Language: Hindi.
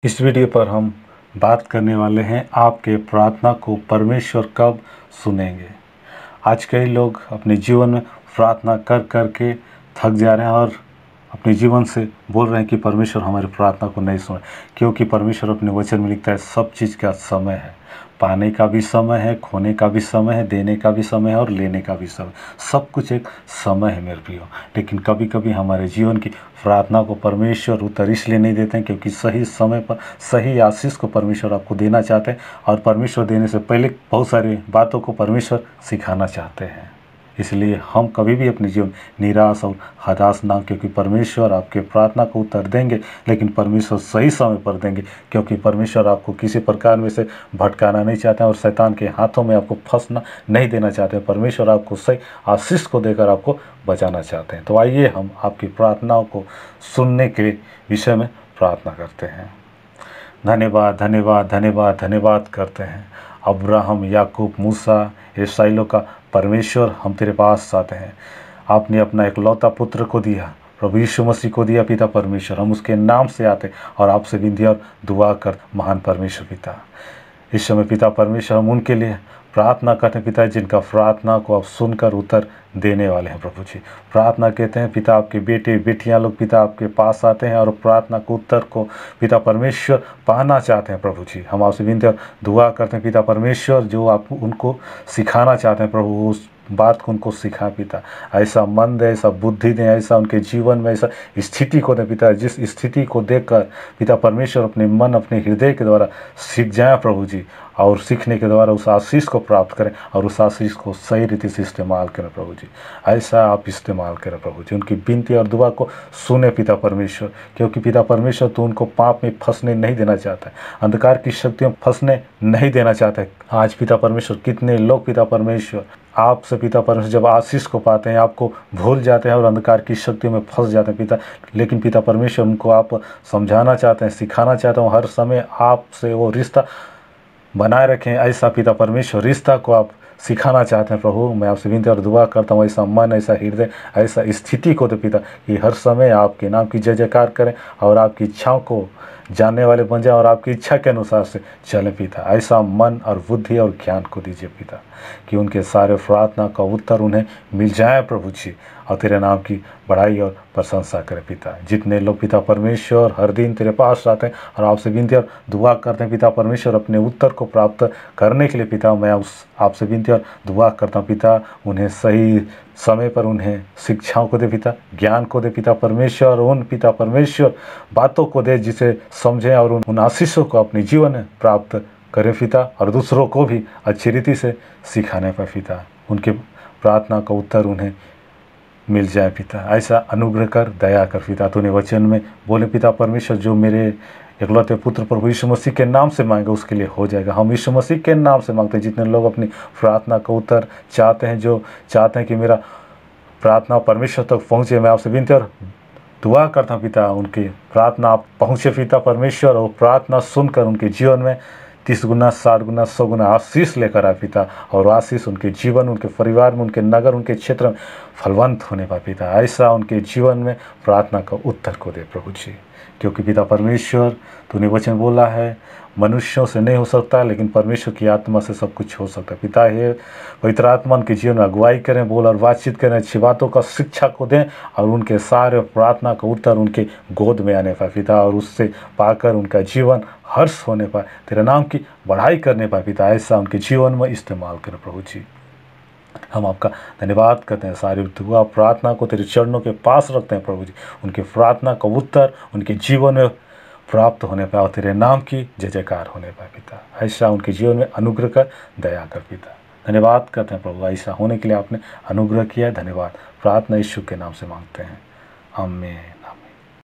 इस वीडियो पर हम बात करने वाले हैं आपके प्रार्थना को परमेश्वर कब सुनेंगे। आज कई लोग अपने जीवन में प्रार्थना कर कर के थक जा रहे हैं और अपने जीवन से बोल रहे हैं कि परमेश्वर हमारी प्रार्थना को नहीं सुने, क्योंकि परमेश्वर अपने वचन में लिखता है सब चीज़ का समय है। पाने का भी समय है, खोने का भी समय है, देने का भी समय है और लेने का भी समय। सब कुछ एक समय है मेरे प्रियो। लेकिन कभी कभी हमारे जीवन की प्रार्थना को परमेश्वर उत्तर इसलिए नहीं देते हैं क्योंकि सही समय पर सही आशीष को परमेश्वर आपको देना चाहते हैं, और परमेश्वर देने से पहले बहुत सारी बातों को परमेश्वर सिखाना चाहते हैं। इसलिए हम कभी भी अपने जीवन निराश और हताश ना, क्योंकि परमेश्वर आपके प्रार्थना को उत्तर देंगे, लेकिन परमेश्वर सही समय पर देंगे, क्योंकि परमेश्वर आपको किसी प्रकार में से भटकाना नहीं चाहते हैं और शैतान के हाथों में आपको फंसना नहीं देना चाहते हैं। परमेश्वर आपको सही आशीष को देकर आपको बचाना चाहते हैं। तो आइए हम आपकी प्रार्थनाओं को सुनने के विषय में प्रार्थना करते हैं। धन्यवाद धन्यवाद धन्यवाद धन्यवाद करते हैं अब्राहम, याकूब, मूसा, इसराइलों का परमेश्वर, हम तेरे पास आते हैं। आपने अपना इकलौता पुत्र को दिया, प्रभु यीशु मसीह को दिया पिता परमेश्वर। हम उसके नाम से आते और आपसे विनती और दुआ कर महान परमेश्वर पिता। इस समय पिता परमेश्वर हम उनके लिए प्रार्थना करते हैं पिता, जिनका प्रार्थना को आप सुनकर उत्तर देने वाले हैं प्रभु जी। प्रार्थना कहते हैं पिता, आपके बेटे बेटियां लोग पिता आपके पास आते हैं और प्रार्थना को उत्तर को पिता परमेश्वर पाना चाहते हैं प्रभु जी। हम आपसे विनती और दुआ करते हैं पिता परमेश्वर, जो आप उनको सिखाना चाहते हैं प्रभु, उस बात को उनको सिखा पिता। ऐसा मन दे, ऐसा बुद्धि दें, ऐसा उनके जीवन में ऐसा स्थिति को दें पिता, जिस स्थिति को देखकर पिता परमेश्वर अपने मन अपने हृदय के द्वारा सीख जाएं प्रभु जी, और सीखने के द्वारा उस आशीष को प्राप्त करें और उस आशीष को सही रीति से इस्तेमाल करें प्रभु जी। ऐसा आप इस्तेमाल करें प्रभु जी। उनकी विनती और दुआ को सुने पिता परमेश्वर, क्योंकि पिता परमेश्वर तो उनको पाप में फंसने नहीं देना चाहता है, अंधकार की शक्तियों में फंसने नहीं देना चाहता है। आज पिता परमेश्वर कितने लोग पिता परमेश्वर आपसे पिता परमेश्वर जब आशीष को पाते हैं आपको भूल जाते हैं और अंधकार की शक्तियों में फंस जाते हैं पिता। लेकिन पिता परमेश्वर उनको आप समझाना चाहते हैं, सिखाना चाहते हैं, हर समय आपसे वो रिश्ता बनाए रखें। ऐसा पिता परमेश्वर रिश्ता को आप सिखाना चाहते हैं प्रभु। मैं आपसे विनती और दुआ करता हूँ, ऐसा मन, ऐसा हृदय, ऐसा स्थिति को दे पिता, कि हर समय आपके नाम की जय जयकार करें और आपकी इच्छाओं को जानने वाले बन जाए और आपकी इच्छा के अनुसार से चलें पिता। ऐसा मन और बुद्धि और ज्ञान को दीजिए पिता, कि उनके सारे प्रार्थना का उत्तर उन्हें मिल जाए प्रभु जी, और तेरे नाम की बढ़ाई और प्रशंसा करें पिता। जितने लोग पिता परमेश्वर हर दिन तेरे पास आते हैं और आपसे विनती और दुआ करते हैं पिता परमेश्वर अपने उत्तर को प्राप्त करने के लिए पिता, मैं आपसे विनती और दुआ करता हूँ पिता, उन्हें सही समय पर उन्हें शिक्षाओं को दे पिता, ज्ञान को दे पिता परमेश्वर, उन पिता परमेश्वर बातों को दे जिसे समझें और उन आशीषों को अपने जीवन में प्राप्त करें पिता, और दूसरों को भी अच्छी रीति से सिखाने पर पिता उनके प्रार्थना का उत्तर उन्हें मिल जाए पिता। ऐसा अनुग्रह कर, दया कर पिता। तूने वचन में बोले पिता परमेश्वर, जो मेरे इकलौते पुत्र प्रभु यीशु मसीह के नाम से मांगे उसके लिए हो जाएगा। हम यीशु मसीह के नाम से मांगते हैं। जितने लोग अपनी प्रार्थना का उत्तर चाहते हैं, जो चाहते हैं कि मेरा प्रार्थना परमेश्वर तक पहुँचे, मैं आपसे विनती और दुआ करता हूँ पिता, उनकी प्रार्थना आप पहुँचे पिता परमेश्वर, और प्रार्थना सुनकर उनके जीवन में 30 गुना 60 गुना 100 गुना आशीष लेकर आए पिता, और आशीष उनके जीवन, उनके परिवार में, उनके नगर, उनके क्षेत्र में फलवंत होने पाए पिता। ऐसा उनके जीवन में प्रार्थना का उत्तर को दे प्रभु जी, क्योंकि पिता परमेश्वर तूने वचन बोला है मनुष्यों से नहीं हो सकता, लेकिन परमेश्वर की आत्मा से सब कुछ हो सकता है पिता। हे पवित्र आत्मा उनके जीवन में अगुवाई करें, बोल और बातचीत करें, अच्छी बातों का शिक्षा को दें, और उनके सारे प्रार्थना का उत्तर उनके गोद में आने पाए पिता, और उससे पाकर उनका जीवन हर्ष होने पाए, तेरे नाम की बढ़ाई करने पाए पिता। ऐसा उनके जीवन में इस्तेमाल करें प्रभु जी। हम आपका धन्यवाद करते हैं, सारी दुआ प्रार्थना को तेरे चरणों के पास रखते हैं प्रभु जी। उनके प्रार्थना का उत्तर उनके जीवन में प्राप्त होने पाए और तेरे नाम की जय जयकार होने पाए पिता। ऐसा उनके जीवन में अनुग्रह कर, दया कर पिता। धन्यवाद करते हैं प्रभु, ऐसा होने के लिए आपने अनुग्रह किया है। धन्यवाद। प्रार्थना यीशु के नाम से मांगते हैं, आमीन।